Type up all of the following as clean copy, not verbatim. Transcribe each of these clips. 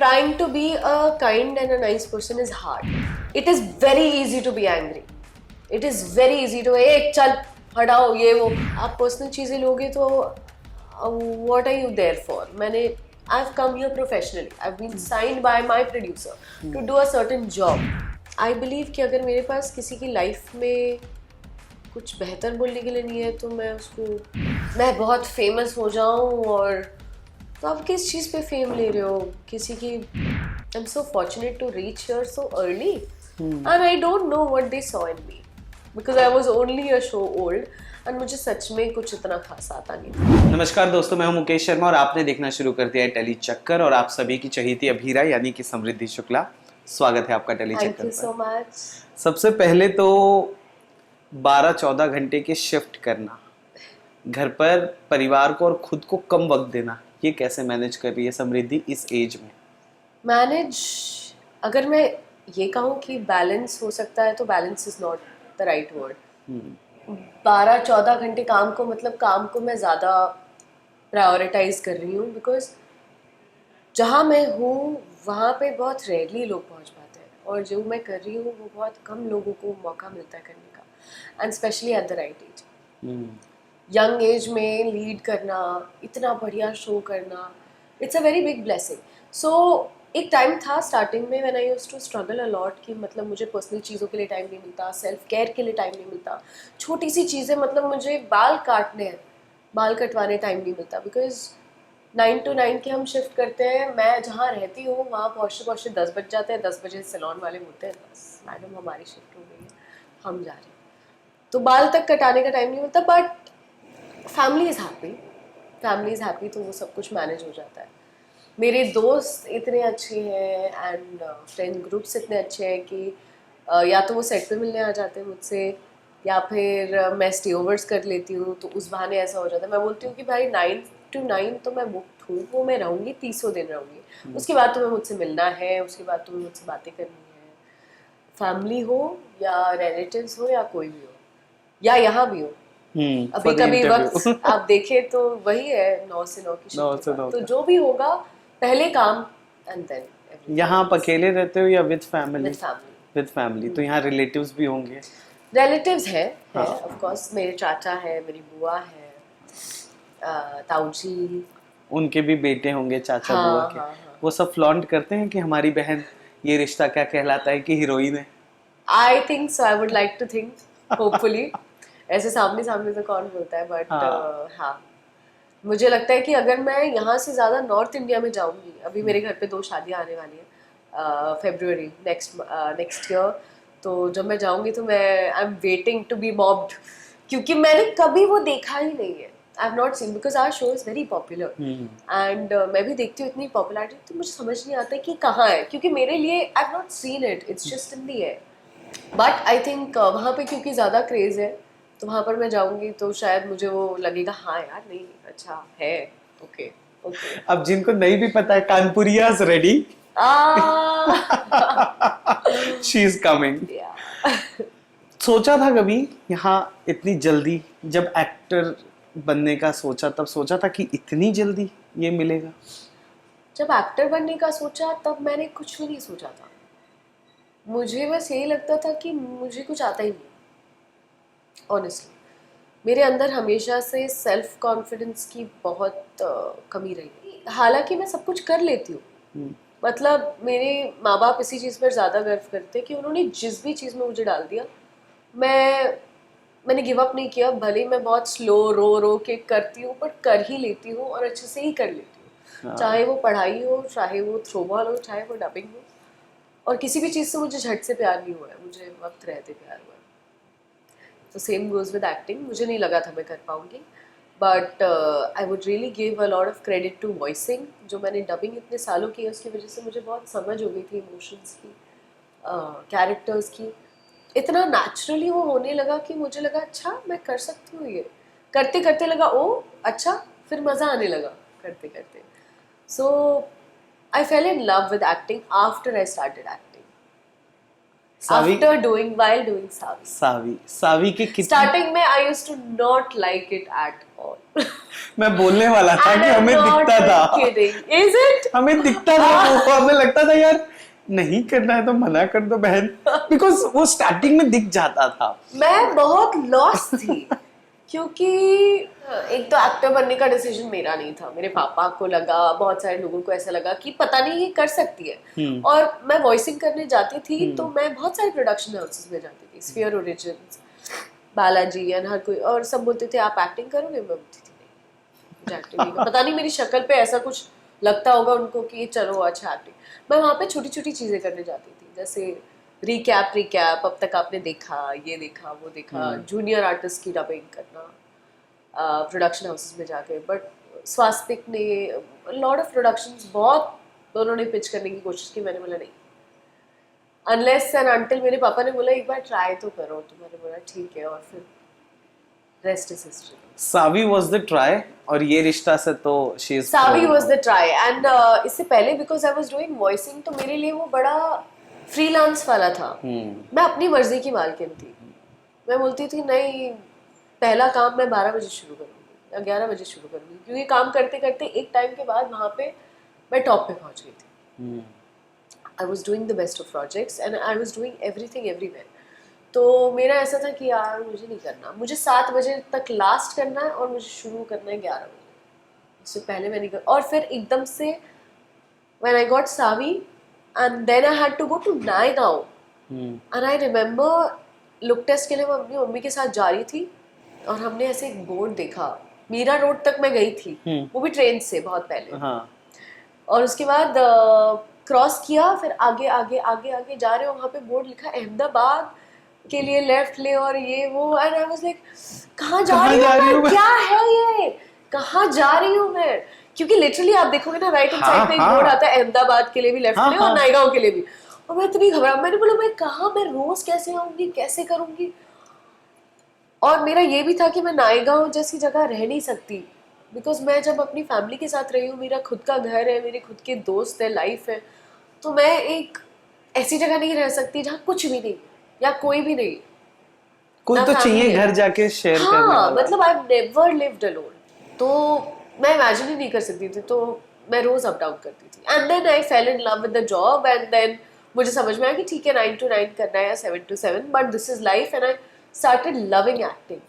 trying to be a kind and a nice person is hard. It is very easy to be angry. It is very easy to चल हटाओ ये वो. आप personal चीजें लोगे तो what are you there for? I've come here professionally. I've been signed by my producer to do a certain job. I believe कि अगर मेरे पास किसी की लाइफ में कुछ बेहतर बोलने के लिए नहीं है तो मैं बहुत फेमस हो जाऊं. और तो आप किस चीज़ पे फेम ले रहे हो किसी की. I am so fortunate to reach here so early and I don't know what they saw in me because I was only a show old and मुझे सच में कुछ इतना खास आता नहीं था. नमस्कार दोस्तों, मैं हूं मुकेश शर्मा और आपने देखना शुरू कर दिया है टेली चक्कर और आप सभी की चहेती अभीरा यानी कि समृद्धि शुक्ला. स्वागत है आपका टेली चक्कर पर. Thank you so much. सबसे पहले तो 12-14 घंटे की शिफ्ट करना, घर पर परिवार को और खुद को कम वक्त देना, ये कैसे मैनेज कर रही है समृद्धि इस एज में? मैनेज, अगर मैं ये कहूँ कि बैलेंस हो सकता है तो balance is not the right word. 12-14 घंटे काम को मतलब काम को मैं ज़्यादा प्रायोरिटाइज कर रही हूँ बिकॉज जहाँ मैं हूँ वहाँ पे बहुत रेयरली लोग पहुँच पाते हैं और जो मैं कर रही हूँ वो बहुत कम लोगों को मौका मिलता है करने का and specially at the right age. Young age में लीड करना, इतना बढ़िया शो करना, it's a very big blessing. So एक टाइम था स्टार्टिंग में when I used to struggle a lot कि मतलब मुझे पर्सनल चीज़ों के लिए टाइम नहीं मिलता, सेल्फ केयर के लिए टाइम नहीं मिलता, छोटी सी चीज़ें मतलब मुझे बाल काटने हैं, बाल कटवाने टाइम नहीं मिलता बिकॉज 9 to 9 की हम शिफ्ट करते हैं. मैं जहाँ रहती हूँ वहाँ पहुँचते पहुँचते 10 बज जाते हैं. 10 बजे सैलून वाले बोलते हैं बस मैडम हमारी शिफ्ट हो गई है, हम जा रहे हैं. तो बाल तक कटाने का टाइम नहीं मिलता. बट फैमिली इज़ हैप्पी तो वो सब कुछ मैनेज हो जाता है. मेरे दोस्त इतने अच्छे हैं एंड फ्रेंड ग्रुप्स इतने अच्छे हैं कि या तो वो सेट पे मिलने आ जाते हैं मुझसे या फिर मैं स्टे ओवर्स कर लेती हूँ तो उस बहाने ऐसा हो जाता है. मैं बोलती हूँ कि भाई 9 to 9 तो मैं बुक हूँ, वो मैं रहूँगी 30 दिन रहूँगी. उसके बाद तुम्हें मुझसे मिलना है, उसके बाद तुम्हें मुझसे बातें करनी है, फैमिली हो या रिलेटिव्स हो या कोई भी हो या यहाँ भी हो. अभी कभी वक्त आप देखें तो वही है 9 से 9 की शिफ्ट. तो जो भी होगा पहले काम एंड देन. यहाँ आप अकेले रहते हो या with family? With family. With family. तो यहाँ रिलेटिव्स भी होंगे? रिलेटिव्स है ऑफ कोर्स. मेरे चाचा है, मेरी बुआ है, ताऊ जी, उनके भी बेटे होंगे चाचा बुआ के. वो सब फ्लॉन्ट करते हैं कि हमारी बहन ये रिश्ता क्या कहलाता है कि हीरोइन है? I think so. I would like to think hopefully. ऐसे सामने तो कौन बोलता है बट हाँ मुझे लगता है कि अगर मैं यहाँ से ज़्यादा नॉर्थ इंडिया में जाऊँगी, अभी मेरे घर पे 2 शादियाँ आने वाली हैं फेब्रुअरी नेक्स्ट ईयर. तो जब मैं जाऊँगी तो मैं I am waiting to be mobbed क्योंकि मैंने कभी वो देखा ही नहीं है. I have not seen because our show is very popular and मैं भी देखती हूँ इतनी पॉपुलैरिटी तो मुझे समझ नहीं आता है कि कहाँ है क्योंकि मेरे लिए आई have not seen it. It's just in the air. But I think वहाँ पे क्योंकि ज़्यादा क्रेज़ है तो वहाँ पर मैं जाऊँगी तो शायद मुझे वो लगेगा हाँ यार नहीं अच्छा है. ओके. अब जिनको नहीं भी पता है कानपुरियाज रेडी, शी इज कमिंग. सोचा था कभी यहाँ इतनी जल्दी जब एक्टर बनने का सोचा तब सोचा था कि इतनी जल्दी ये मिलेगा? जब एक्टर बनने का सोचा तब मैंने कुछ भी नहीं सोचा था. मुझे बस यही लगता था कि मुझे कुछ आता ही नहीं. ऑनेस्टली मेरे अंदर हमेशा से सेल्फ कॉन्फिडेंस की बहुत कमी रही. हालांकि मैं सब कुछ कर लेती हूँ. मतलब मेरे माँ बाप इसी चीज़ पर ज़्यादा गर्व करते हैं कि उन्होंने जिस भी चीज़ में मुझे डाल दिया मैंने गिव अप नहीं किया. भले मैं बहुत स्लो रो के करती हूँ बट कर ही लेती हूँ और अच्छे से ही कर लेती हूँ. चाहे वो पढ़ाई हो, चाहे वो थ्रोबॉल हो, चाहे वो डबिंग हो. और किसी भी चीज़ से मुझे झट से प्यार नहीं हुआ है, मुझे वक्त रहते प्यार हुआ है. तो सेम गोज विद एक्टिंग. मुझे नहीं लगा था मैं कर पाऊँगी but I would really give a lot of credit to voicing. जो मैंने डबिंग इतने सालों की है उसकी वजह से मुझे बहुत समझ हो गई थी इमोशंस की, कैरेक्टर्स की. इतना नेचुरली वो होने लगा कि मुझे लगा अच्छा मैं कर सकती हूँ. ये करते करते लगा ओ अच्छा, फिर मज़ा आने लगा करते करते. So I fell in love with acting after I started acting. Savi while doing Savi. Savi के कितने Starting में I used to not like it at all. मैं बोलने वाला था And कि I'm हमें not दिखता था kidding. Is it? हमें दिखता था वो हमें लगता था यार नहीं करना है तो मना कर दो बहन बिकॉज वो स्टार्टिंग में दिख जाता था मैं बहुत लॉस्ट थी क्योंकि एक तो एक्टर बनने का डिसीजन मेरा नहीं था, मेरे पापा को लगा, बहुत सारे लोगों को ऐसा लगा कि पता नहीं ये कर सकती है। और मैं वॉइसिंग करने जाती थी तो मैं बहुत सारे प्रोडक्शन हाउसेस में जाती थी, स्फीयर ओरिजिन्स, बालाजी एंड हर कोई, और सब बोलते थे आप एक्टिंग करोगे, मैं बोलती थी नहीं मुझे एक्टिंग नहीं, पता नहीं मेरी शक्ल पे ऐसा कुछ लगता होगा उनको कि चलो अच्छा एक्टिंग। मैं वहाँ पे छोटी छोटी चीज़ें करने जाती थी, जैसे रिकैप अब तक आपने देखा, ये देखा, वो देखा, जूनियर आर्टिस्ट की डबिंग करना प्रोडक्शन हाउसेस में जाके। बट स्वास्तिक ने लॉट ऑफ प्रोडक्शंस बहुत उन्होंने पिच करने की कोशिश की, मैंने बोला नहीं, अनलेस एंड अनटिल मेरे पापा ने बोला एक बार ट्राई तो करो, तो मैंने बोला ठीक है, और फिर rest is history. Saavi was the try और ये रिश्ता से तो she is Saavi was the try and इससे पहले because I was doing voicing तो मेरे लिए वो बड़ा फ्रीलांस वाला था। मैं अपनी मर्जी की मालकिन थी, मैं बोलती थी नहीं पहला काम मैं 12 बजे शुरू करूँगी या 11 बजे शुरू करूँगी, क्योंकि काम करते करते एक टाइम के बाद वहाँ पे मैं टॉप पे पहुँच गई थी। I was doing the best of projects and I was doing everything everywhere. तो मेरा ऐसा था कि यार मुझे नहीं करना, मुझे 7 बजे तक लास्ट करना है और मुझे शुरू करना है 11 बजे, उससे पहले मैं नहीं कर। और फिर एकदम से when I got Savi and then I had to go to Naigaon and I remember look test के लिए मैं अपनी मम्मी के साथ जा रही थी और हमने ऐसे एक बोर्ड देखा, मीरा रोड तक मैं गई थी, वो भी ट्रेन से बहुत पहले। और उसके बाद क्रॉस किया, फिर आगे आगे आगे आगे जा रहे हो, वहाँ पे बोर्ड लिखा अहमदाबाद के लिए लेफ्ट ले और ये वो, एंड आई वाज लाइक कहाँ जा रही हूँ मैं, क्या है ये, कहाँ जा रही हूँ मैं, क्योंकि लिटरली आप देखोगे ना राइट हैंड साइड पे एक बोर्ड आता है अहमदाबाद के लिए भी लेफ्ट ले और नायगांव के लिए भी, और मैं इतनी घबरा, मैंने बोला मैं कहाँ, मैं रोज कैसे आऊंगी, कैसे करूंगी। और मेरा ये भी था कि मैं नायगांव जैसी जगह रह नहीं सकती, बिकॉज मैं जब अपनी फैमिली के साथ रही हूँ, मेरा खुद का घर है, मेरे खुद के दोस्त है, लाइफ है, तो मैं एक ऐसी जगह नहीं रह सकती जहाँ कुछ भी नहीं या कोई भी नहीं, कोई तो चाहिए घर जाके शेयर करने वाला। मतलब I have never lived alone, तो मैं इमेजिन ही नहीं कर सकती थी, तो मैं रोज अप डाउन करती थी। And then I fell in love with the job and then मुझे समझ में आया कि ठीक है 9 to 9 करना है या 7 to 7, but this is life and I started loving acting.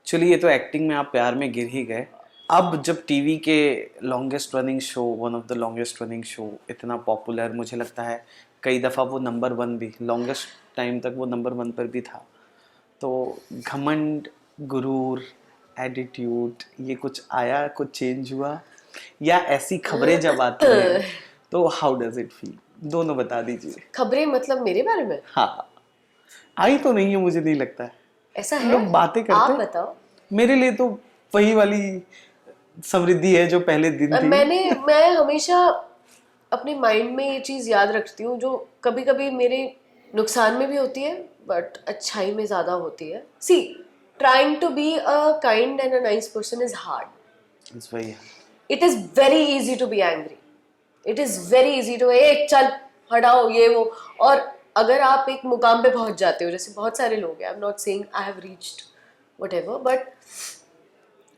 चलिए ये तो एक्टिंग में आप प्यार में गिर ही गए। अब जब टीवी के longest running show, one of the longest running show इतना पॉपुलर, मुझे लगता है कई दफ़ा वो नंबर 1 भी, लॉन्गेस्ट टाइम तक वो नंबर 1 पर भी था, तो घमंड, गुरूर, एटीट्यूड ये कुछ आया, कुछ चेंज हुआ, या ऐसी खबरें जब आती हैं तो हाउ डज इट फील, दोनों बता दीजिए। खबरें मतलब मेरे बारे में? हाँ, आई तो नहीं है, मुझे नहीं लगता है, ऐसा है, लोग बातें करते हैं। आप बताओ। मेरे लिए तो वही वाली समृद्धि है जो पहले दिन थी। मैं हमेशा अपने माइंड में ये चीज़ याद रखती हूँ जो कभी कभी मेरे नुकसान में भी होती है बट अच्छाई में ज़्यादा होती है। See, trying to be a kind and a nice person is hard. It is very easy to be angry, it is very easy to एक चल हटाओ ये वो, और अगर आप एक मुकाम पे पहुंच जाते हो, जैसे बहुत सारे लोग हैं, आई am not saying I have reached whatever, but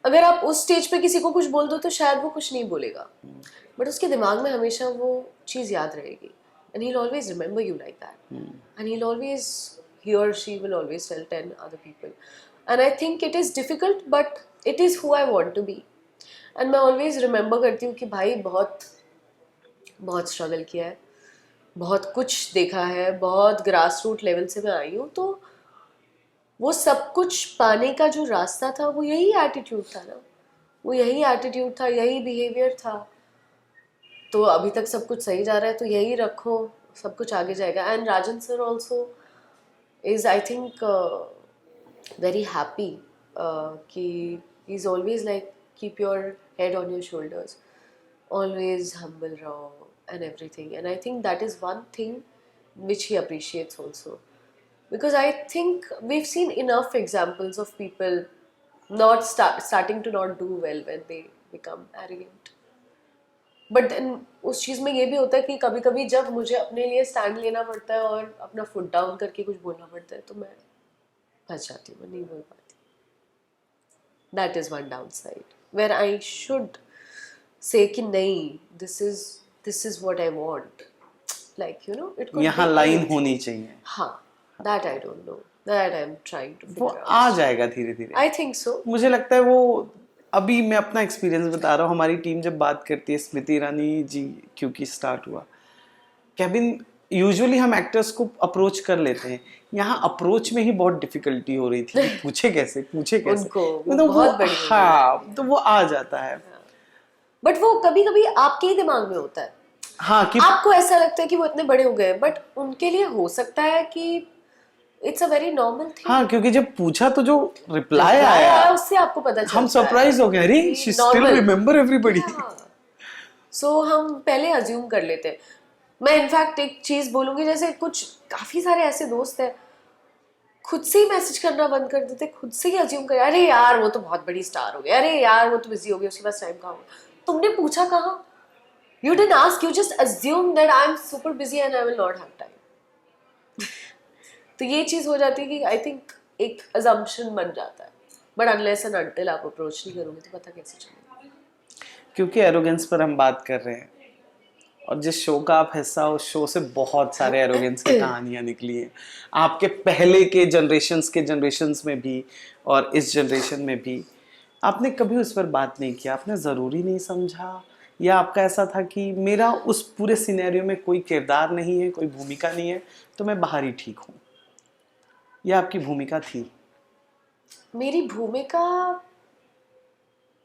अगर आप उस स्टेज पे किसी को कुछ बोल दो तो शायद वो कुछ नहीं बोलेगा, बट उसके दिमाग में हमेशा वो चीज़ याद रहेगी, and he'll always remember you like that, and he or she will always tell 10 other people, and I think it is difficult but it is who I want to be, and मैं always remember करती हूँ कि भाई बहुत बहुत struggle किया है, बहुत कुछ देखा है, बहुत ग्रास रूट लेवल से मैं आई हूँ, तो वो सब कुछ पाने का जो रास्ता था वो यही एटीट्यूड था ना, वो यही एटीट्यूड था, यही बिहेवियर था, तो अभी तक सब कुछ सही जा रहा है तो यही रखो, सब कुछ आगे जाएगा। And Rajan sir also is I think very happy कि he is always like keep your head on your shoulders, always humble रहो and everything, and I think that is one thing which he appreciates also, because I think we've seen enough examples of people starting to not do well when they become arrogant, but then उस चीज़ में ये भी होता है कि कभी कभी जब मुझे अपने लिए स्टैंड लेना पड़ता है और अपना फुट डाउन करके कुछ बोलना पड़ता है तो मैं फंस जाती हूँ, मैं नहीं बोल पाती. That is one downside where I should say कि नहीं, this is what I want, like you know it could यहाँ बी लाइन एनीथिंग. होनी चाहिए. हाँ, that I don't know, that I am trying to वो figure ah out. जाएगा धीरे धीरे. I think so. मुझे लगता है वो, अभी मैं अपना एक्सपीरियंस बता रहा हूँ. हमारी टीम जब बात करती है, स्मृति ईरानी जी क्योंकि स्टार्ट हुआ केबिन, यूजुअली हम एक्टर्स को अप्रोच कर लेते हैं. यहाँ अप्रोच में ही बहुत डिफिकल्टी हो रही थी कि पूछे कैसे उनको वो मतलब बहुत बड़ी हो गई. हाँ, तो वो आ जाता है. बट वो कभी कभी आपके ही दिमाग में होता है. हाँ कि आपको ऐसा लगता है कि वो इतने बड़े हो गए, बट उनके लिए हो सकता है कि it's a very normal thing. हाँ, क्योंकि जब पूछा तो जो रिप्लाई आया उससे आपको पता चलता है. हम सरप्राइज हो गए. अरे शी स्टिल रिमेम्बर एवरीबॉडी. सो हम पहले अज्यूम कर लेते हैं. मैं इनफैक्ट एक चीज बोलूंगी, जैसे कुछ काफी सारे ऐसे दोस्त हैं खुद से ही मैसेज करना बंद कर देते, खुद से ही अज्यूम कर, अरे यार वो तो बहुत बड़ी स्टार हो गई, अरे यार वो तो बिजी हो गई, उसके पास टाइम कहाँ होगा. तुमने पूछा कहाँ? You didn't ask, you just assumed that I'm super busy and I will not have time. तो ये चीज़ हो जाती है कि आई थिंक एक assumption बन जाता है. बट अनलेस एंड अनटिल आप अप्रोच नहीं करोगे तो पता कैसे चलेगा. क्योंकि एरोगेंस पर हम बात कर रहे हैं, और जिस शो का आप हिस्सा हो, उस शो से बहुत सारे एरोगेंस की कहानियां निकली हैं. आपके पहले के जनरेशंस में भी और इस जनरेशन में भी. आपने कभी उस पर बात नहीं किया? आपने ज़रूरी नहीं समझा, या आपका ऐसा था कि मेरा उस पूरे सिनेरियो में कोई किरदार नहीं है, कोई भूमिका नहीं है, तो मैं बाहर ही ठीक हूँ? या आपकी भूमिका थी? मेरी भूमिका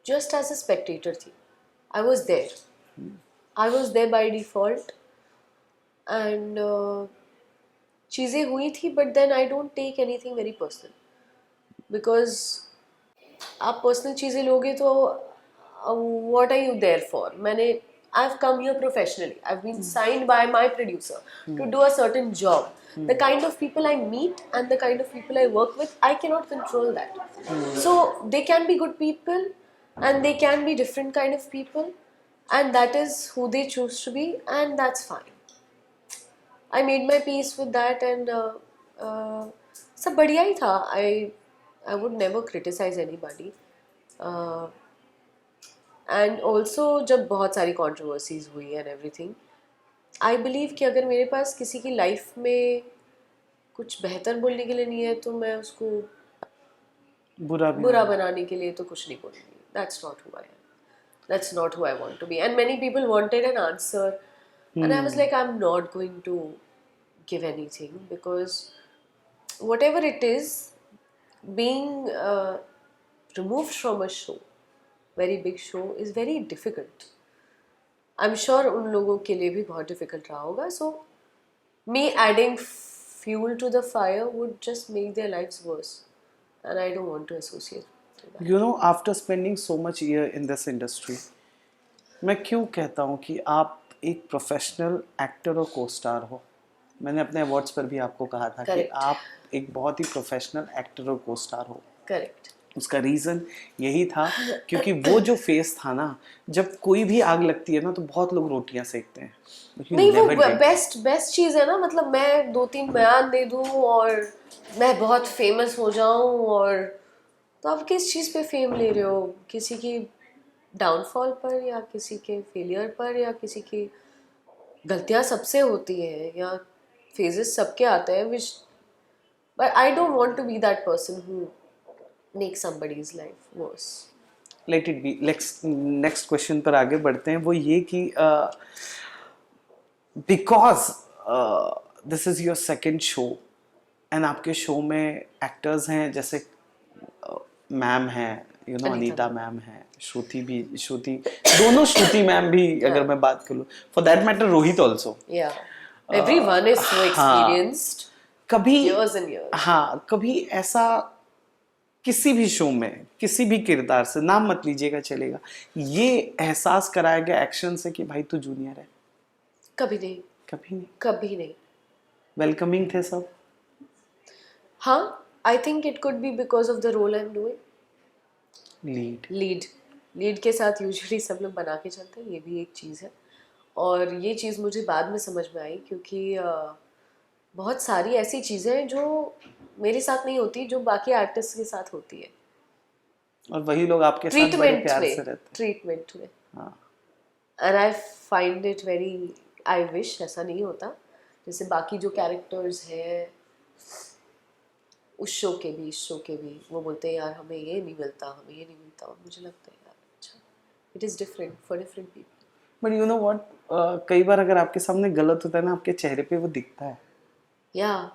जस्ट एज अ स्पेक्टेटर थी. I was there by default. And चीज़ें हुई थी, but then I don't take anything very personal. Because आप पर्सनल चीज़ें लोगे तो what are you there for? I've come here professionally. I've been signed by my producer to do a certain job. The kind of people I meet and the kind of people I work with, I cannot control that. So they can be good people and they can be different kind of people, and that is who they choose to be, and that's fine. I made my peace with that, and सब बढ़िया ही था. I would never criticize anybody. And also जब बहुत सारी controversies हुई and everything, I believe कि अगर मेरे पास किसी की लाइफ में कुछ बेहतर बोलने के लिए नहीं है तो मैं उसको बुरा बनाने के लिए तो कुछ नहीं बोलूँगी. That's not who I am. That's not who I want to be. And many people wanted an answer. And I was like, I'm not going to give anything, because whatever it is, being removed from a show, very big show, is very difficult. I'm sure उन लोगों के लिए भी बहुत difficult रहा होगा. So me adding fuel to the fire would just make their lives worse. And I don't want to associate with that. You know, after spending so much year in this industry, मैं क्यों कहता हूँ कि आप एक professional actor और को star हो. मैंने अपने अवार्ड्स पर भी आपको कहा था कि आप एक बहुत ही प्रोफेशनल एक्टर और को स्टार हो. करेक्ट. उसका रीज़न यही था क्योंकि वो जो फेस था ना, जब कोई भी आग लगती है ना तो बहुत लोग रोटियां सेकते हैं. नहीं, वो बेस्ट चीज़ है ना. मतलब मैं 2-3 बयान दे दूँ और मैं बहुत फेमस हो जाऊँ, और तो आप किस चीज़ पे फेम ले रहे हो? किसी की डाउनफॉल पर, या किसी के फेलियर पर, या किसी की गलतियाँ सबसे होती हैं, या फेजेस सबके आते हैं, which but I don't want to be that person who makes somebody's life worse. Let it be. Next question पर आगे बढ़ते हैं. वो ये कि because this is your second show, and आपके शो में एक्टर्स हैं जैसे मैम हैं, यू नो, अनीता मैम है, श्रुति दोनों श्रुति मैम भी, अगर मैं बात करूँ, for that matter Rohit also. Everyone is so experienced. कभी years and years. हाँ, कभी ऐसा किसी भी शो में किसी भी किरदार से, नाम मत लीजिएगा चलेगा, ये एहसास कराया गया एक्शन से कि भाई तू जूनियर है? कभी नहीं. कभी नहीं. वेलकमिंग थे सब. हाँ, I think it could be because of the role I am doing. Lead के साथ यूजुअली सब लोग बना के चलते हैं, ये भी एक चीज़ है. और ये चीज़ मुझे बाद में समझ में आई, क्योंकि बहुत सारी ऐसी चीज़ें हैं जो मेरे साथ नहीं होती, जो बाकी आर्टिस्ट के साथ होती है, और वही लोग आपके साथ बड़े ट्रीटमेंट प्यार में, से रहते ट्रीटमेंट में। हैं। हाँ, and I find it very, I wish ऐसा नहीं होता। जैसे बाकी जो कैरेक्टर्स हैं उस शो के भी, इस शो के भी, वो बोलते हैं यार हमें ये नहीं मिलता, हमें ये नहीं मिलता, और मुझे लगता है यार अच्छा, it is different for different people. But you know what, कई बार अगर आपके सामने गलत होता है ना, आपके चेहरे पे वो दिखता है। या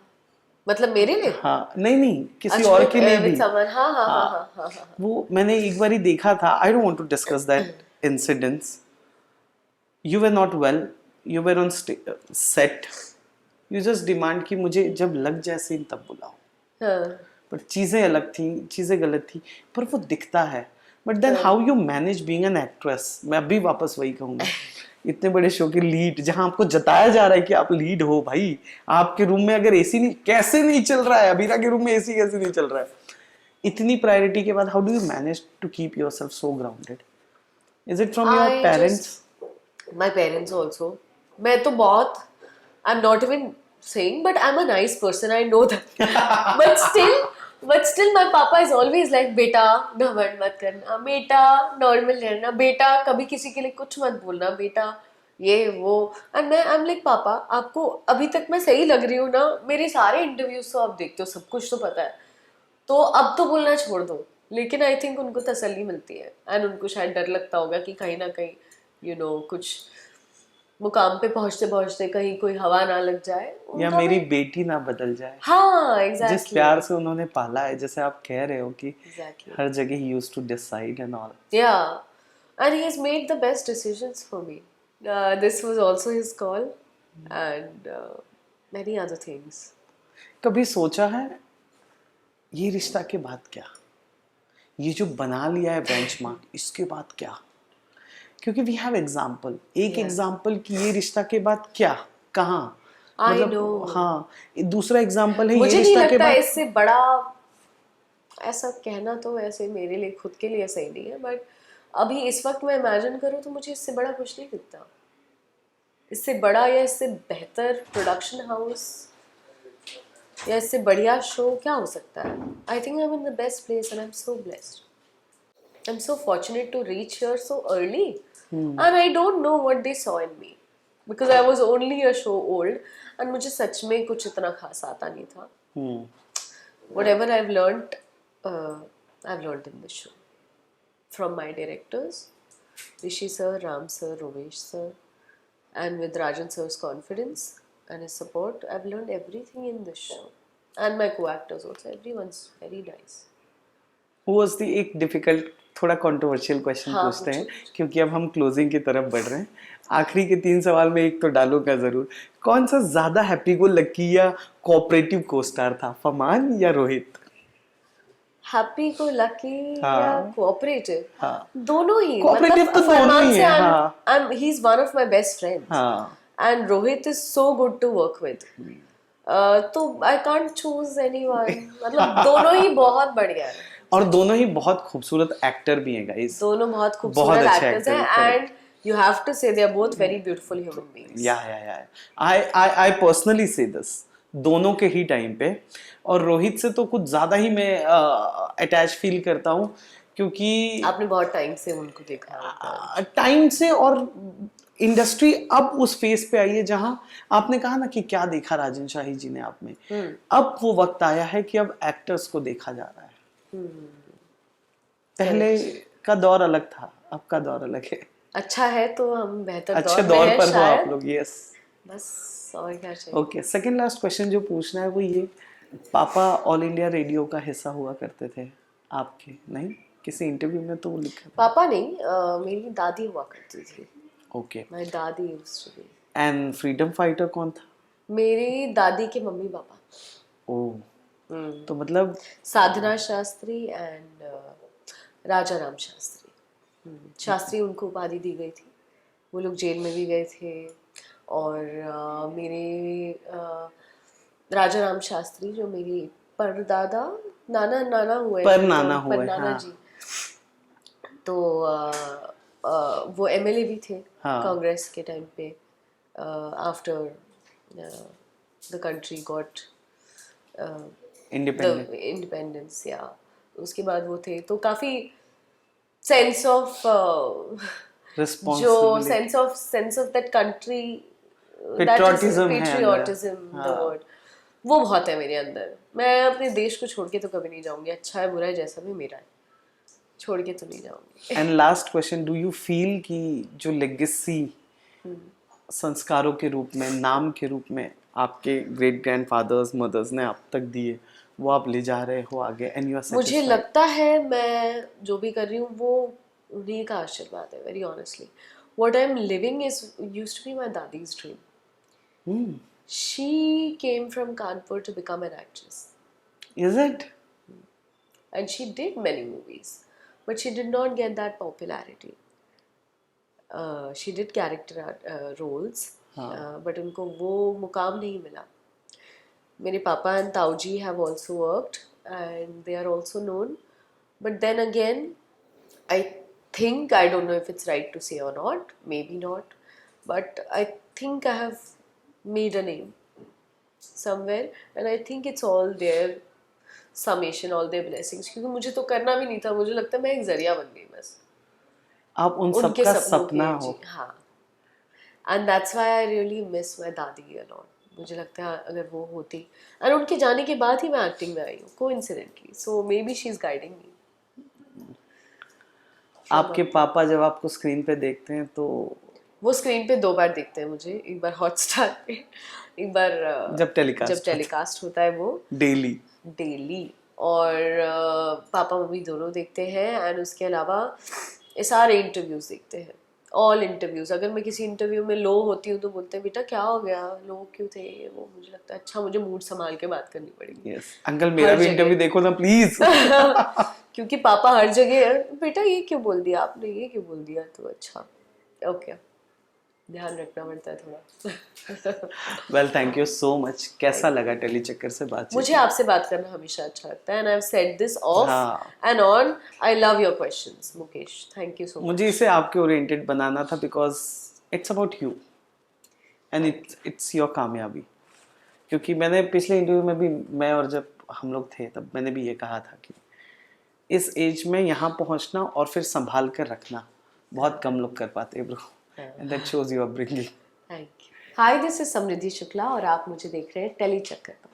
मतलब मेरे लिए, हाँ, नहीं नहीं, किसी अच्छा और के लिए विद भी। समवन, हाँ हाँ हाँ हाँ हाँ, हाँ हाँ। वो मैंने एक बार ही देखा था। I don't want to discuss that incidents. You were not well, you were on set, you just demand कि मुझे जब लग जाए सीन तब बुलाओ। हाँ, पर चीज़ें अलग थी, चीज़ें गलत थी, पर वो दिखता है। But then how you manage being an actress, मैं अभी वापस वही कहूँगा। इतने बड़े शो की लीड, जहां आपको जताया जा रहा है कि आप लीड हो भाई, आपके रूम में अगर एसी नहीं, कैसे नहीं चल रहा है, अबीरा के रूम में एसी कैसे नहीं चल रहा है, इतनी प्रायोरिटी के बाद how do you manage to keep yourself so grounded? Is it from your I parents? Just, my parents also, मैं तो बहुत, I am not even saying, but I'm a nice person, I know that. But still my papa is always like, बेटा घमंड मत करना, बेटा normal रहना, बेटा कभी किसी के लिए कुछ मत बोलना, बेटा ये वो। एंड मैं, आई एम लाइक पापा आपको अभी तक मैं सही लग रही हूँ ना, मेरे सारे इंटरव्यूज तो आप देखते हो, सब कुछ तो पता है, तो अब तो बोलना छोड़ दो। लेकिन आई थिंक उनको तसल्ली मिलती है, एंड उनको शायद डर लगता होगा कि कहीं ना कहीं कुछ मुकाम पे पहुंचते पहुंचते कहीं कोई हवा ना लग जाए या उनका मेरी भी। बेटी ना बदल जाए। हाँ जिस एग्जैक्टली, प्यार से उन्होंने पाला है, जैसे आप कह रहे हो कि एग्जैक्टली, हर जगह ही used to decide and all. Yeah, and he has made the best decisions for me, this was also his call, and many other things. कभी सोचा है ये रिश्ता के बाद क्या, ये जो बना लिया है बेंचमार्क, इसके बाद क्या? क्योंकि वी हैव एग्जाम्पल, एक Yeah. एग्जाम्पल कि ये रिश्ता के बाद क्या, कहाँ, आई मतलब नो, हाँ, दूसरा एग्जाम्पल है ये मुझे नहीं रिश्ता के लगता बाद। इससे बड़ा, ऐसा कहना तो ऐसे मेरे लिए खुद के लिए सही नहीं है, बट अभी इस वक्त मैं इमेजिन करूँ तो मुझे इससे बड़ा कुछ नहीं दिखता, इससे बड़ा या इससे बेहतर प्रोडक्शन हाउस या इससे बढ़िया शो क्या हो सकता है। I think I am in the best place and I am so blessed, I am so fortunate to reach here so early, and I don't know what they saw in me, because I was only a show old, and मुझे सच में कुछ इतना खास आता नहीं था। Whatever I've learned, I've learned in this show from my directors, Rishi sir, Ram sir, Romesh sir, and with Rajan sir's confidence and his support, I've learned everything in this show. And my co-actors also, everyone's very nice. Who was the एक difficult, थोड़ा controversial question हाँ, पूछते हैं, पूछो। क्योंकि अब हम closing की तरफ बढ़ रहे हैं। आखिरी के 3 सवाल में एक तो डालूंगा जरूर। कौन सा ज्यादा हैप्पी गो लकी या कोऑपरेटिव को स्टार था, फरमान या रोहित? हैप्पी को लकी या हाँ कोऑपरेटिव, हाँ, दोनों ही, कोऑपरेटिव मतलब तो दोनों फरमान ही से है। आई हाँ am he is one of my best friends, हाँ, and Rohit is so good to work with. तो आई कांट चूज एनीवन, मतलब दोनों ही बहुत बढ़िया है, और दोनों ही बहुत खूबसूरत एक्टर भी हैं गाइस, दोनों बहुत बहुत खूबसूरत अच्छे एक्टर्स एक्टर, हैं, and you have to say they are both very beautiful human beings. Yeah I personally से दिस, दोनों के ही टाइम पे। और रोहित से तो कुछ ज्यादा ही मैं अटैच फील करता हूँ, क्योंकि आपने बहुत टाइम से उनको देखा है। टाइम से, और इंडस्ट्री अब उस फेज पे आई है जहां आपने कहा ना कि क्या देखा राजन शाही जी ने आप में, अब वो वक्त आया है कि अब एक्टर्स को देखा जा रहा है। पहले का दौर अलग था, अब का दौर अलग है। अच्छा है तो हम बेहतर अच्छे दौर में दौर हैं पर हो आप शायद, लोग, यस। बस और क्या चाहिए। ओके, सेकंड लास्ट क्वेश्चन जो पूछना है वो ये, पापा ऑल इंडिया रेडियो का हिस्सा हुआ करते थे आपके? नहीं, किसी इंटरव्यू में तो वो लिखा था। पापा नहीं, मेरी दादी हुआ करती थी। Okay, my dadi used to be. And freedom fighter कौन था? मेरी दादी के मम्मी पापा, ओह, तो मतलब साधना शास्त्री एंड राजा राम शास्त्री। शास्त्री उनको उपाधि दी गई थी, वो लोग जेल में भी गए थे, और मेरे राजा राम शास्त्री जो मेरी परदादा, नाना नाना हुए पर हैं, नाना पर हुए, नाना हाँ। जी, तो वो एमएलए भी थे हाँ। कांग्रेस के टाइम पे, after the country got independent. The independence, या उसके बाद वो थे, तो काफी सेंस ऑफ जो responsibility, sense of that country, patriotism है अंदर। पेट्रियोटिज्म द हाँ। वर्ड, वो बहुत है मेरे अंदर। मैं अपने देश को छोड़ के तो कभी नहीं जाऊंगी, अच्छा है बुरा है जैसा भी मेरा है, छोड़ के तो नहीं जाऊंगी। And last question, do you feel कि जो लेगेसी संस्कारों के रूप में, नाम के रूप में आपके ग्रेट ग्रैंडफादर्स मदर्स ने आप तक दिए, वो आप ले जा रहे हो आगे, एंड यू आर मुझे सेटिस्फाइड? लगता है मैं जो भी कर रही हूँ वो उन्हीं का आशीर्वाद है, very honestly. What I am living is used to be my dadi's dream. She came from Kanpur to become an actress, is it? and she did many movies, but she did not get that popularity. She did character roles, but उनको वो मुकाम नहीं मिला। मेरे पापा and ताऊजी have also worked and they are also known, but then again I think, I don't know if it's right to say or not, maybe not, but I think I have made a name somewhere and I think it's all their summation, all their blessings, क्योंकि मुझे तो करना भी नहीं था, मुझे लगता है मैं एक जरिया बन गई बस आप उन उनके सबका सपनों सपना के। हो। जी हाँ, and that's why I really miss my दादी अ लॉट। मुझे लगता है अगर वो होती, और उनके जाने के बाद ही मैं एक्टिंग में आई हूँ coincidentally, so may be she is guiding मी। आपके पापा जब आपको स्क्रीन पे देखते हैं तो वो स्क्रीन पे 2 बार देखते हैं मुझे, एक बार हॉटस्टार पे, एक बार जब टेलीकास्ट होता है वो डेली? डेली, और पापा मम्मी दोनों देखते हैं, एंड उसके अलावा ये सारे इंटरव्यूज देखते हैं, ऑल इंटरव्यूज। अगर मैं किसी इंटरव्यू में लो होती हूँ तो बोलते हैं बेटा क्या हो गया, लो क्यों थे, वो मुझे लगता है अच्छा मुझे मूड संभाल के बात करनी पड़ेगी। यस अंकल, मेरा भी इंटरव्यू देखो ना प्लीज। क्योंकि पापा हर जगह बेटा ये क्यों बोल दिया आपने, ये क्यों बोल दिया, तो अच्छा ओके, ध्यान रखना पड़ता है थोड़ा। Well thank you so much. कैसा लगा टेली चक्कर से बातचीत? मुझे आपसे बात करना हमेशा अच्छा लगता है, and I have said this of हाँ। And on, I love your questions Mukesh, thank you so much. मुझे इसे आपके ओरिएंटेड बनाना था because it's about you and it's your कामयाबी। क्योंकि मैंने पिछले इंटरव्यू में भी, मैं और जब हम लोग थे तब मैंने भी ये कहा था कि इस एज में यहाँ पहुँचना और फिर संभाल कर रखना बहुत कम लोग कर पाते bro, and that shows your upbringing. Thank you. Hi, this is Samriddhi Shukla और आप मुझे देख रहे हैं टेली चक्कर पर।